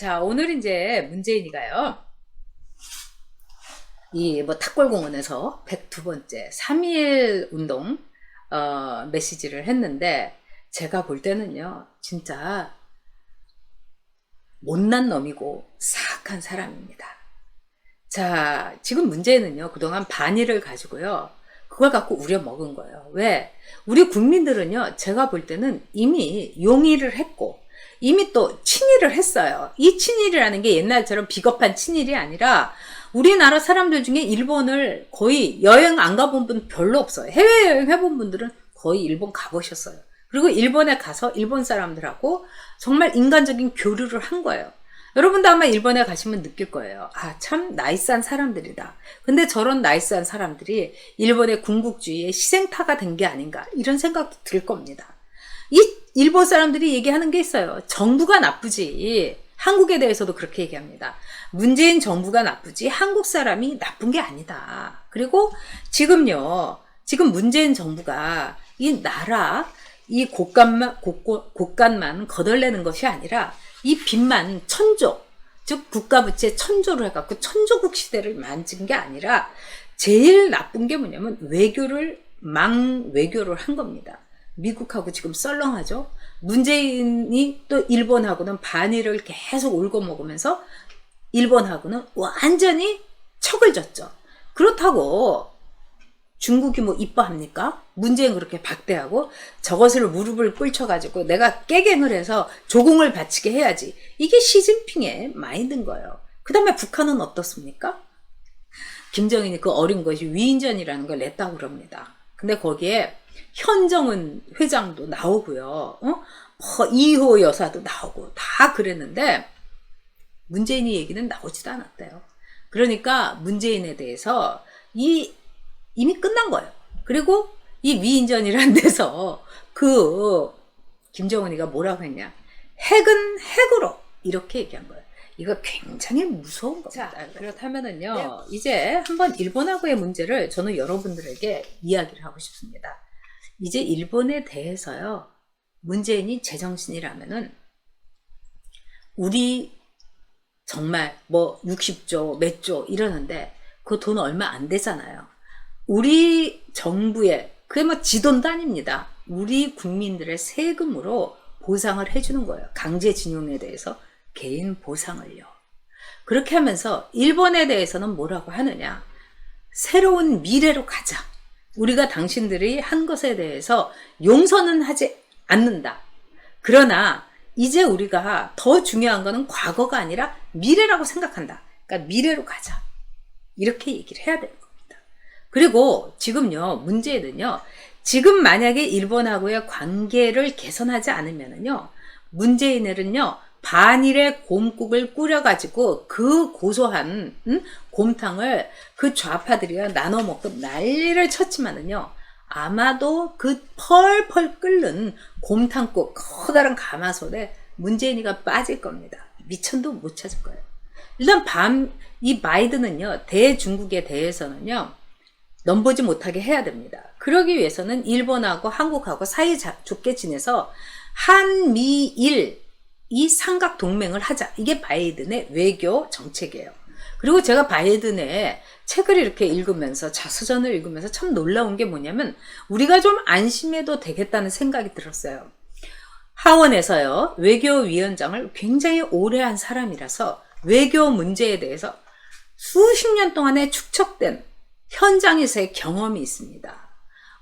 자, 오늘 이제 문재인이가요. 이 뭐 탁골공원에서 102번째 3.1 운동 메시지를 했는데 제가 볼 때는요. 진짜 못난 놈이고 사악한 사람입니다. 자, 지금 문제는요. 그동안 반일을 가지고요. 그걸 갖고 우려먹은 거예요. 왜? 우리 국민들은요. 제가 볼 때는 이미 용의를 했고 이미 또 친일을 했어요. 이 친일이라는 게 옛날처럼 비겁한 친일이 아니라 우리나라 사람들 중에 일본을 거의 여행 안 가본 분 별로 없어요. 해외여행 해본 분들은 거의 일본 가보셨어요. 그리고 일본에 가서 일본 사람들하고 정말 인간적인 교류를 한 거예요. 여러분도 아마 일본에 가시면 느낄 거예요. 아, 참 나이스한 사람들이다. 근데 저런 나이스한 사람들이 일본의 군국주의의 희생타가 된 게 아닌가 이런 생각도 들 겁니다. 이 일본 사람들이 얘기하는 게 있어요. 정부가 나쁘지. 한국에 대해서도 그렇게 얘기합니다. 문재인 정부가 나쁘지 한국 사람이 나쁜 게 아니다. 그리고 지금요. 지금 문재인 정부가 이 나라 이 곳간만 거덜내는 것이 아니라 이 빚만 천조, 즉 국가부채 천조를 해갖고 천조국 시대를 만진 게 아니라 제일 나쁜 게 뭐냐면 외교를 외교를 한 겁니다. 미국하고 지금 썰렁하죠. 문재인이 또 일본하고는 반일을 계속 울고 먹으면서 일본하고는 완전히 척을 졌죠. 그렇다고 중국이 뭐 이뻐합니까? 문재인 그렇게 박대하고 저것을 무릎을 꿇쳐가지고 내가 깨갱을 해서 조공을 바치게 해야지. 이게 시진핑의 마인드인 거예요. 그 다음에 북한은 어떻습니까? 김정인이 그 어린 것이 위인전이라는 걸 냈다고 그럽니다. 근데 거기에 현정은 회장도 나오고요. 뭐 2호 여사도 나오고 다 그랬는데 문재인이 얘기는 나오지도 않았대요. 그러니까 문재인에 대해서 이미 끝난 거예요. 그리고 이 위인전이라는 데서 그 김정은이가 뭐라고 했냐. 핵은 핵으로 이렇게 얘기한 거예요. 이거 굉장히 무서운 겁니다. 자, 그렇다면은요. 네. 이제 한번 일본하고의 문제를 저는 여러분들에게 이야기를 하고 싶습니다. 이제 일본에 대해서요. 문재인이 제정신이라면은 우리 정말 뭐 60조 몇 조 이러는데 그 돈 얼마 안 되잖아요. 우리 정부의 그게 뭐 지돈도 아닙니다. 우리 국민들의 세금으로 보상을 해주는 거예요. 강제징용에 대해서 개인 보상을요. 그렇게 하면서 일본에 대해서는 뭐라고 하느냐. 새로운 미래로 가자. 우리가 당신들이 한 것에 대해서 용서는 하지 않는다. 그러나 이제 우리가 더 중요한 거는 과거가 아니라 미래라고 생각한다. 그러니까 미래로 가자. 이렇게 얘기를 해야 되는 겁니다. 그리고 지금요. 문제는요. 지금 만약에 일본하고의 관계를 개선하지 않으면은요. 문재인을은요. 반일의 곰국을 꾸려가지고 그 고소한 곰탕을 그 좌파들이요 나눠 먹고 난리를 쳤지만은요 아마도 그 펄펄 끓는 곰탕국 커다란 가마솥에 문재인이가 빠질 겁니다. 미천도 못 찾을 거예요. 일단 이 바이든은요 대중국에 대해서는요 넘보지 못하게 해야 됩니다. 그러기 위해서는 일본하고 한국하고 사이 좋게 지내서 한미일 이 삼각 동맹을 하자. 이게 바이든의 외교 정책이에요. 그리고 제가 바이든의 책을 이렇게 읽으면서 자서전을 읽으면서 참 놀라운 게 뭐냐면 우리가 좀 안심해도 되겠다는 생각이 들었어요. 하원에서요. 외교위원장을 굉장히 오래 한 사람이라서 외교 문제에 대해서 수십 년 동안에 축적된 현장에서의 경험이 있습니다.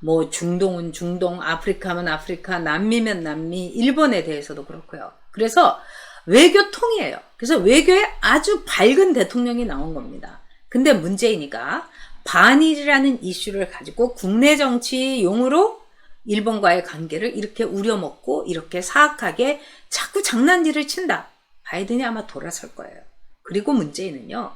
뭐 중동은 중동, 아프리카면 아프리카, 남미면 남미, 일본에 대해서도 그렇고요. 그래서 외교통이에요. 그래서 외교에 아주 밝은 대통령이 나온 겁니다. 근데 문재인이가 반일이라는 이슈를 가지고 국내 정치용으로 일본과의 관계를 이렇게 우려먹고 이렇게 사악하게 자꾸 장난질을 친다. 바이든이 아마 돌아설 거예요. 그리고 문재인은요.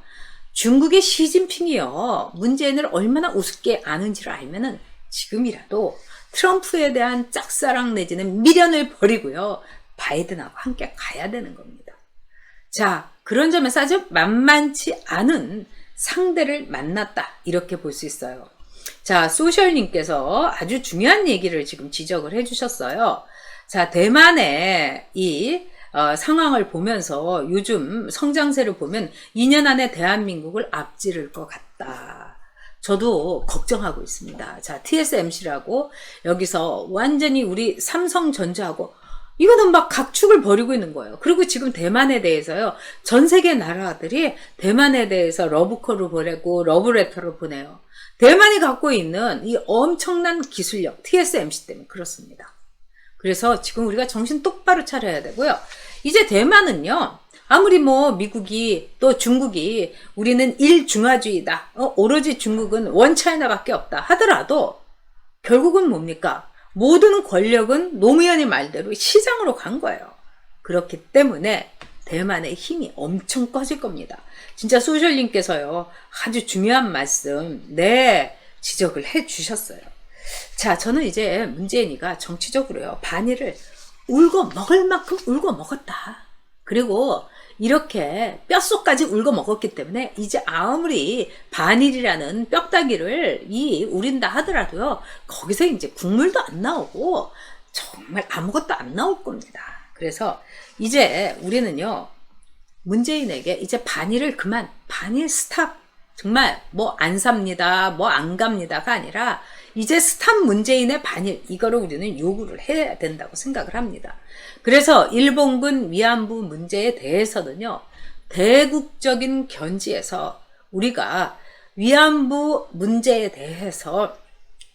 중국의 시진핑이요. 문재인을 얼마나 우습게 아는지를 알면은 지금이라도 트럼프에 대한 짝사랑 내지는 미련을 버리고요. 바이든하고 함께 가야 되는 겁니다. 자, 그런 점에서 아주 만만치 않은 상대를 만났다. 이렇게 볼 수 있어요. 자, 소셜님께서 아주 중요한 얘기를 지금 지적을 해주셨어요. 자, 대만의 이 상황을 보면서 요즘 성장세를 보면 2년 안에 대한민국을 앞지를 것 같다. 저도 걱정하고 있습니다. 자, TSMC라고 여기서 완전히 우리 삼성전자하고 이거는 막 각축을 벌이고 있는 거예요. 그리고 지금 대만에 대해서요. 전 세계 나라들이 대만에 대해서 러브콜을 보내고 러브레터를 보내요. 대만이 갖고 있는 이 엄청난 기술력, TSMC 때문에 그렇습니다. 그래서 지금 우리가 정신 똑바로 차려야 되고요. 이제 대만은요. 아무리 뭐 미국이 또 중국이 우리는 일중화주의다. 오로지 중국은 원차이나밖에 없다 하더라도 결국은 뭡니까? 모든 권력은 노무현이 말대로 시장으로 간 거예요. 그렇기 때문에 대만의 힘이 엄청 커질 겁니다. 진짜 소셜님께서요. 아주 중요한 말씀 지적을 해 주셨어요. 자, 저는 이제 문재인이가 정치적으로요. 반일을 울고 먹을 만큼 울고 먹었다. 그리고 이렇게 뼛속까지 울고 먹었기 때문에 이제 아무리 반일이라는 뼈다귀를 우린다 하더라도요. 거기서 이제 국물도 안 나오고 정말 아무것도 안 나올 겁니다. 그래서 이제 우리는요. 문재인에게 이제 반일을 그만, 반일 스탑. 정말 뭐 안 삽니다, 뭐 안 갑니다가 아니라 이제 스탑 문재인의 반일, 이거를 우리는 요구를 해야 된다고 생각을 합니다. 그래서 일본군 위안부 문제에 대해서는요, 대국적인 견지에서 우리가 위안부 문제에 대해서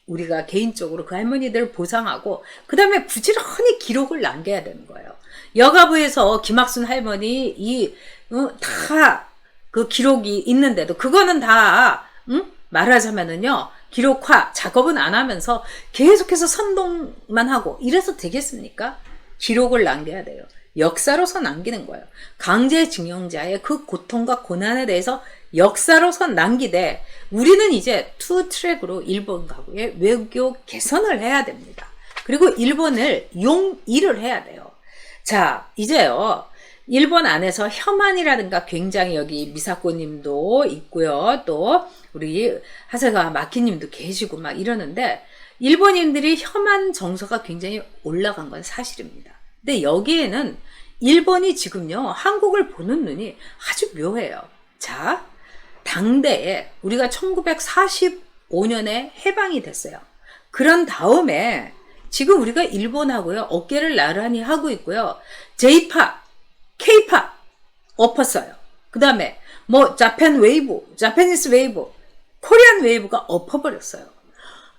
우리가 개인적으로 그 할머니들을 보상하고 그 다음에 부지런히 기록을 남겨야 되는 거예요. 여가부에서 김학순 할머니 다 그 기록이 있는데도 그거는 다 말하자면은요. 기록화 작업은 안 하면서 계속해서 선동만 하고 이래서 되겠습니까? 기록을 남겨야 돼요. 역사로서 남기는 거예요. 강제징용자의 그 고통과 고난에 대해서 역사로서 남기되 우리는 이제 투 트랙으로 일본과의 외교 개선을 해야 됩니다. 그리고 일본을 용일을 해야 돼요. 자, 이제요. 일본 안에서 혐한이라든가 굉장히 여기 미사코님도 있고요. 또 우리 하세가 마키님도 계시고 막 이러는데 일본인들이 혐한 정서가 굉장히 올라간 건 사실입니다. 근데 여기에는 일본이 지금요. 한국을 보는 눈이 아주 묘해요. 자, 당대에 우리가 1945년에 해방이 됐어요. 그런 다음에 지금 우리가 일본하고요. 어깨를 나란히 하고 있고요. J-팝 K-팝 엎었어요. 그 다음에 뭐 자팬 웨이브, 자패니스 웨이브, 코리안 웨이브가 엎어버렸어요.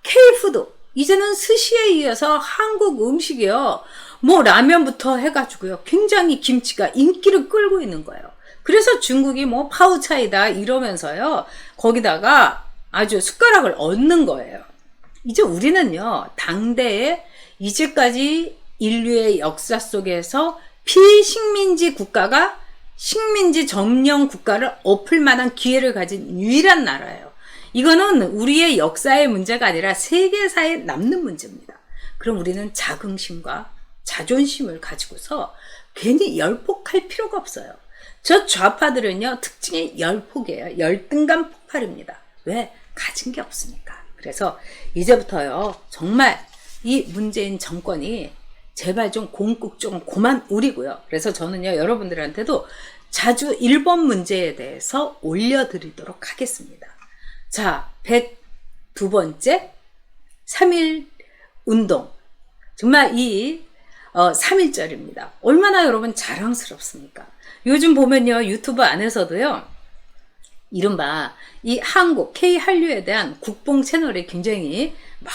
K-푸드 이제는 스시에 이어서 한국 음식이요. 뭐 라면부터 해가지고요. 굉장히 김치가 인기를 끌고 있는 거예요. 그래서 중국이 뭐 파우차이다 이러면서요. 거기다가 아주 숟가락을 얹는 거예요. 이제 우리는요. 당대에 이제까지 인류의 역사 속에서 피식민지 국가가 식민지 점령 국가를 엎을 만한 기회를 가진 유일한 나라예요. 이거는 우리의 역사의 문제가 아니라 세계사에 남는 문제입니다. 그럼 우리는 자긍심과 자존심을 가지고서 괜히 열폭할 필요가 없어요. 저 좌파들은요, 특징이 열폭이에요. 열등감 폭발입니다. 왜? 가진 게 없으니까. 그래서 이제부터요, 정말 이 문재인 정권이 제발 좀 공국 좀 그만 우리고요. 그래서 저는요, 여러분들한테도 자주 일본 문제에 대해서 올려드리도록 하겠습니다. 자, 102번째 3.1 운동. 정말 이 3.1절입니다. 얼마나 여러분 자랑스럽습니까? 요즘 보면요, 유튜브 안에서도요, 이른바 이 한국 K한류에 대한 국뽕 채널이 굉장히 막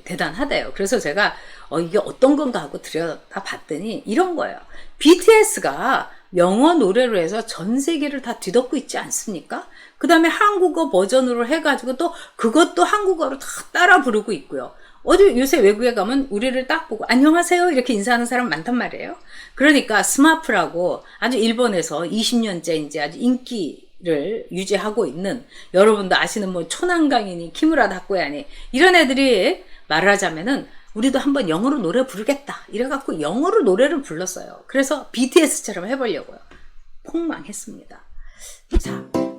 대단하대요. 그래서 제가 이게 어떤 건가 하고 들여다 봤더니 이런 거예요. BTS가 영어 노래로 해서 전 세계를 다 뒤덮고 있지 않습니까? 그 다음에 한국어 버전으로 해가지고 또 그것도 한국어로 다 따라 부르고 있고요. 어디 요새 외국에 가면 우리를 딱 보고 안녕하세요 이렇게 인사하는 사람 많단 말이에요. 그러니까 스마프라고 아주 일본에서 20년째 이제 아주 인기를 유지하고 있는, 여러분도 아시는 뭐 초난강이니 키무라 다코야니 이런 애들이 말하자면은 우리도 한번 영어로 노래 부르겠다 이래갖고 영어로 노래를 불렀어요. 그래서 BTS처럼 해보려고요. 폭망했습니다. 자.